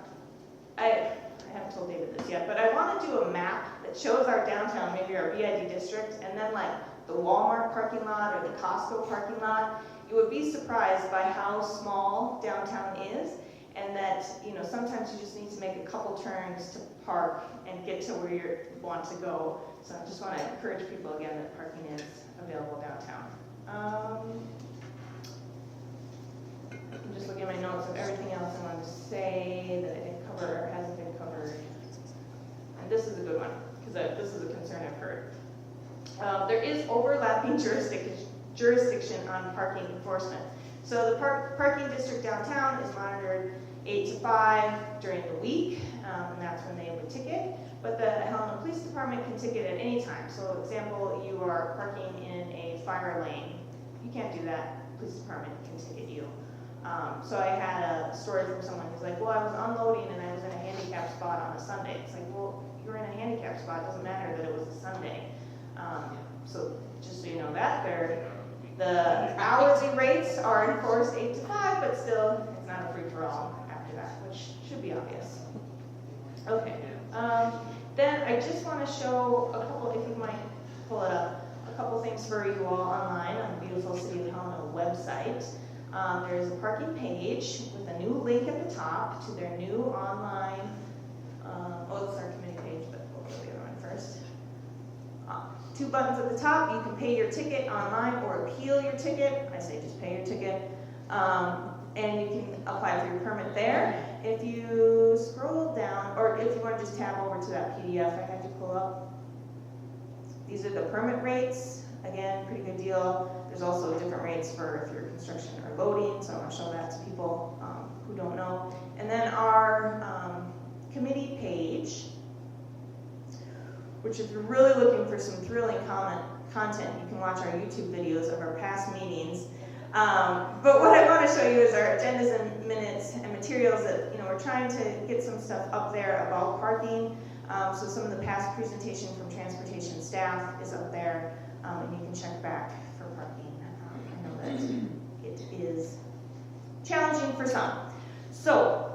I haven't told David this yet, but I want to do a map that shows our downtown, maybe our BID district, and then like the Walmart parking lot or the Costco parking lot. You would be surprised by how small downtown is, and that sometimes you just need to make a couple turns to park and get to where you want to go. So I just want to encourage people again that parking is available downtown. I'm just looking at my notes of everything else I wanted to say that I didn't cover or hasn't been covered. And this is a good one, because this is a concern I've heard. There is overlapping jurisdiction on parking enforcement. So the parking district downtown is monitored 8 to 5 during the week, and that's when they would ticket. But the Helena Police Department can ticket at any time. So example, you are parking in a fire lane. You can't do that. Police Department can ticket you. So I had a story from someone who's like, well, I was unloading and I was in a handicapped spot on a Sunday. It's like, well, you're in a handicapped spot. It doesn't matter that it was a Sunday. So just so you know that, the hourly rates are enforced 8 to 5, but still, it's not a free-for-all after that, which should be obvious. Okay. Then I just want to show a couple, if you might pull it up, a couple things for you all online on the Beautiful City of Helena website. There's a parking page with a new link at the top to their new online, it's our committee page, but we'll go to the other one first. 2 buttons at the top. You can pay your ticket online or appeal your ticket. I say just pay your ticket. And you can apply for your permit there. If you scroll down, or if you want to just tab over to that PDF I had you pull up, these are the permit rates. Again, pretty good deal. There's also different rates for if you're construction or loading, so I want to show that to people who don't know. And then our committee page, which if you're really looking for some thrilling content, you can watch our YouTube videos of our past meetings. But what I want to show you is our agendas and minutes and materials that, we're trying to get some stuff up there about parking. So some of the past presentation from transportation staff is up there, and you can check back for parking. I know that it is challenging for some. So,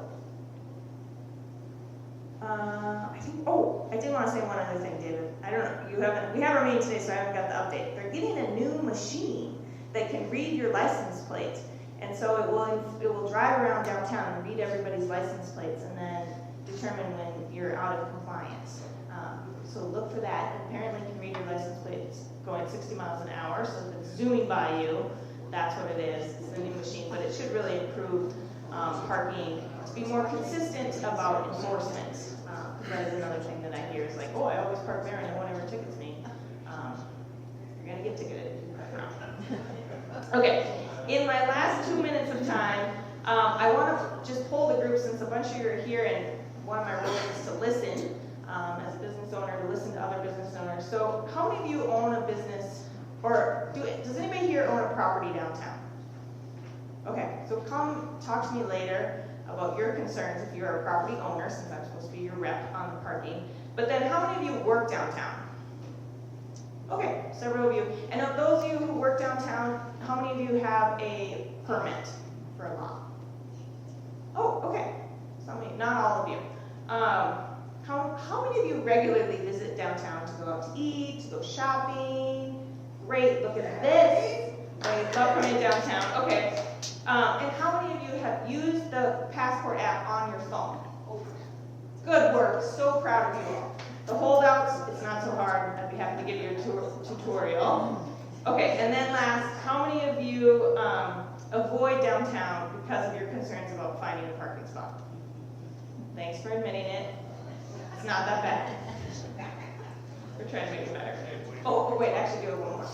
I did want to say one other thing, David. I don't know, we have our meeting today, so I haven't got the update. They're getting a new machine that can read your license plate. And so it will drive around downtown and read everybody's license plates and then determine when you're out of compliance. So look for that. It apparently can read your license plates going 60 miles an hour, so if it's zooming by you, that's what it is. It's the new machine, but it should really improve parking to be more consistent about enforcement. That is another thing that I hear is like, I always park there and no one ever tickets me. You're going to get ticketed if you park around. Okay, in my last 2 minutes of time, I want to just poll the group since a bunch of you are here, and one of my roles is to listen as a business owner, to listen to other business owners. So how many of you own a business, or does anybody here own a property downtown? Okay, so come talk to me later about your concerns if you're a property owner, since I'm supposed to be your rep on the parking. But then how many of you work downtown? Okay, several of you. And of those of you who work downtown, how many of you have a permit? for a lot? Oh, okay. Not all of you. How many of you regularly visit downtown to go out to eat, to go shopping? Great, look at this. I love coming downtown. Okay. And how many of you have used the Passport app on your phone? Good work. So proud of you all. The holdouts, it's not so hard. I'd be happy to give you a tutorial. Okay, and then last, how many of you avoid downtown because of your concerns about finding a parking spot? Thanks for admitting it. It's not that bad. We're trying to make it better. Oh, wait, actually do it one more.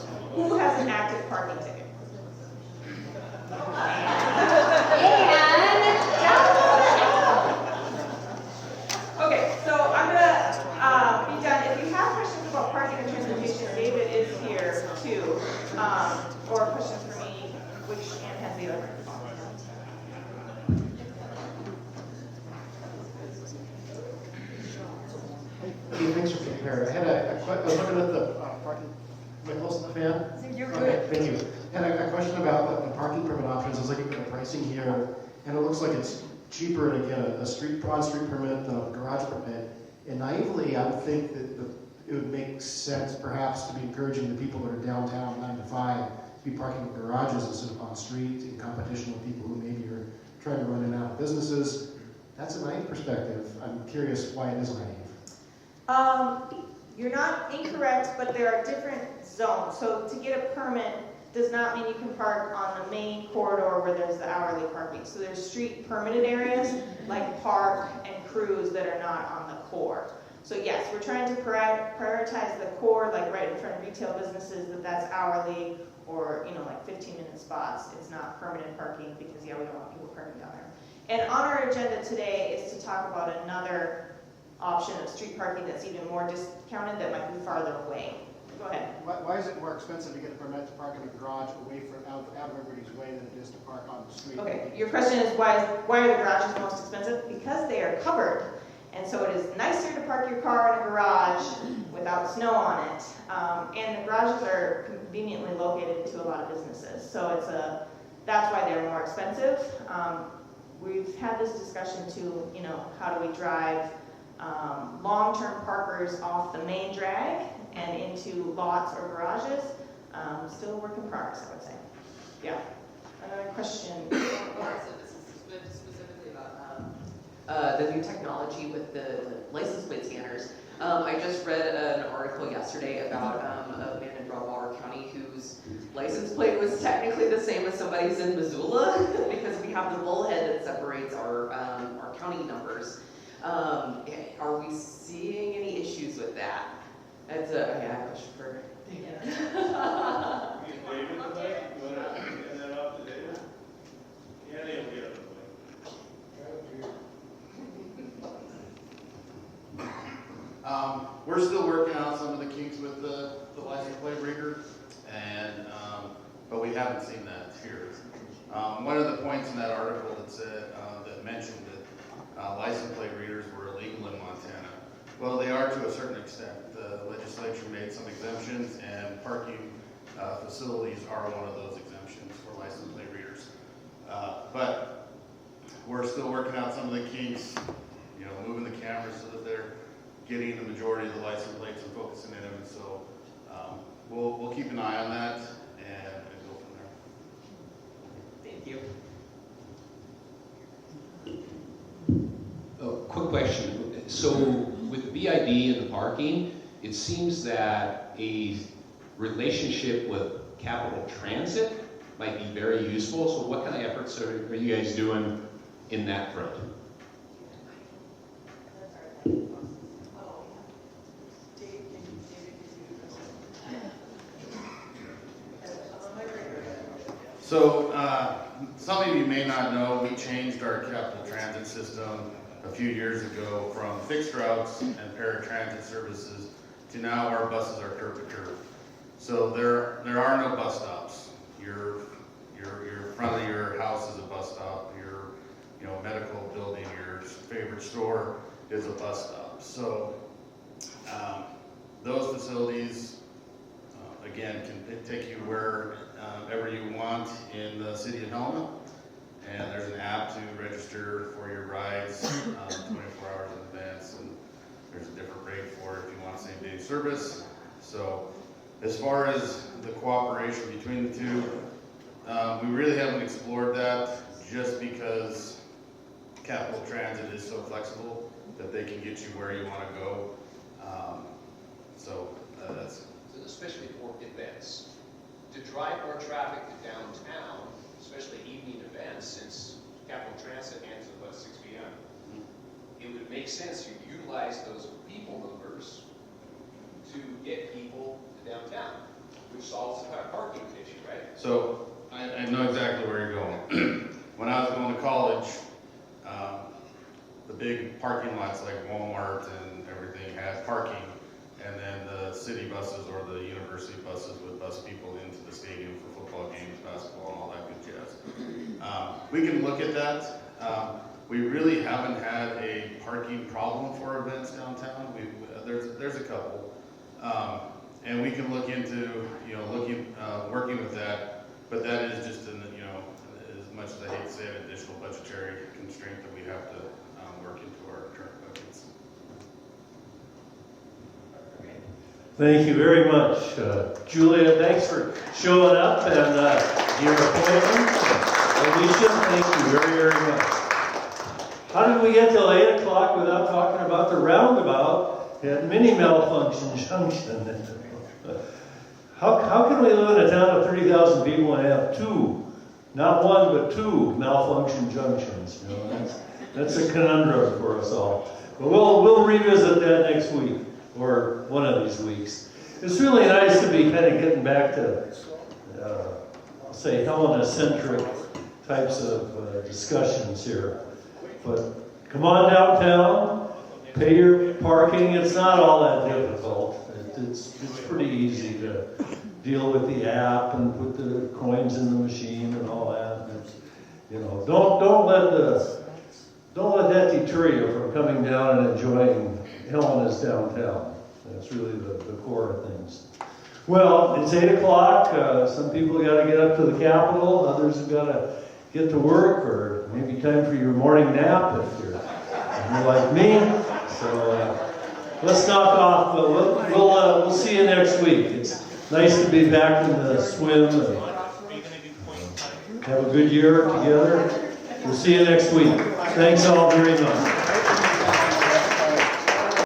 Who has an active parking ticket? Okay, so I'm gonna be done. If you have questions about parking and transportation, David is here too. Or questions for me, which Ann has the other microphone. Hey, thanks for being here. I had I was looking at the parking. Am I close enough, man? You're Okay, thank you. I had a question about the parking permit options. I was looking at the pricing here, and it looks like it's cheaper to get a on-street permit than a garage permit. And naively, I would think that it would make sense perhaps to be encouraging the people that are downtown 9 to 5 to be parking in garages instead of on street in competition with people who maybe are trying to run in and out of businesses. That's a naive perspective. I'm curious why it is naive. You're not incorrect, but there are different zones. So to get a permit does not mean you can park on the main corridor where there's the hourly parking. So there's street permitted areas like Park and Cruise that are not on the core. So yes, we're trying to prioritize the core, like right in front of retail businesses, that's hourly or like 15-minute spots. It's not permanent parking because yeah, we don't want people parking down there. And on our agenda today is to talk about another option of street parking that's even more discounted that might be farther away. Go ahead. Why is it more expensive to get a permit to park in a garage away from out of everybody's way than it is to park on the street? Okay, your question is why are the garages most expensive? Because they are covered. And so it is nicer to park your car in a garage without snow on it. And the garages are conveniently located to a lot of businesses. So that's why they're more expensive. We've had this discussion too, how do we drive long-term parkers off the main drag and into lots or garages. Still a work in progress, I would say. Yeah. Another question. So this is specifically about the new technology with the license plate scanners. I just read an article yesterday about a man in Broadwater County whose license plate was technically the same as somebody's in Missoula because we have the bullhead that separates our county numbers. Are we seeing any issues with that? That's a question for David. David, you want to hand that off to David? Yeah, they'll get it. We're still working out some of the kinks with the license plate reader, but we haven't seen that here. One of the points in that article that said that mentioned that license plate readers were illegal in Montana. Well, they are to a certain extent. The legislature made some exemptions, and parking facilities are one of those exemptions for license plate readers. But we're still working out some of the kinks, moving the cameras so that they're getting the majority of the license plates and focusing in them. So we'll keep an eye on that and go from there. Thank you. Oh, quick question. So with BID and the parking, it seems that a relationship with Capital Transit might be very useful. So what kind of efforts are you guys doing in that front? So some of you may not know, we changed our Capital Transit system a few years ago from fixed routes and paratransit services to now our buses are curb to curb. So there are no bus stops. Your front of your house is a bus stop. Your medical building, your favorite store is a bus stop. So those facilities again can take you wherever you want in the city of Helena. and there's an app to register for your rides 24 hours in advance, and there's a different rate for it if you want same-day service. So as far as the cooperation between the two, we really haven't explored that just because Capital Transit is so flexible that they can get you where you want to go. That's especially for events. To drive more traffic to downtown, especially evening events, since Capital Transit ends at about 6 p.m., it would make sense to utilize those people movers to get people to downtown, which solves the parking issue, right? So I know exactly where you're going. When I was going to college, the big parking lots like Walmart and everything had parking, and then the city buses or the university buses would bus people into the stadium for football games, basketball, and all that good jazz. We can look at that. We really haven't had a parking problem for events downtown. There's a couple, and we can look into working with that. But that is just as much as I hate to say it, additional budgetary constraint that we have to work into our current budgets. Thank you very much. Julia, thanks for showing up and your appointment. Alicia, thank you very, very much. How did we get till 8 o'clock without talking about the roundabout at Mini Malfunction Junction? How can we live in a town of 30,000 people and have two, not one, but two malfunction junctions? That's a conundrum for us all. But we'll revisit that next week, or one of these weeks. It's really nice to be kind of getting back to, I'll say, Helena-centric types of discussions here. But come on downtown, pay your parking. It's not all that difficult. It's pretty easy to deal with the app and put the coins in the machine and all that. And don't let that deter you from coming down and enjoying Helena's downtown. That's really the core of things. Well, it's 8 o'clock. Some people got to get up to the Capitol. Others have got to get to work, or maybe time for your morning nap if you're like me. So let's knock off. But we'll see you next week. It's nice to be back in the swim and have a good year together. We'll see you next week. Thanks all very much.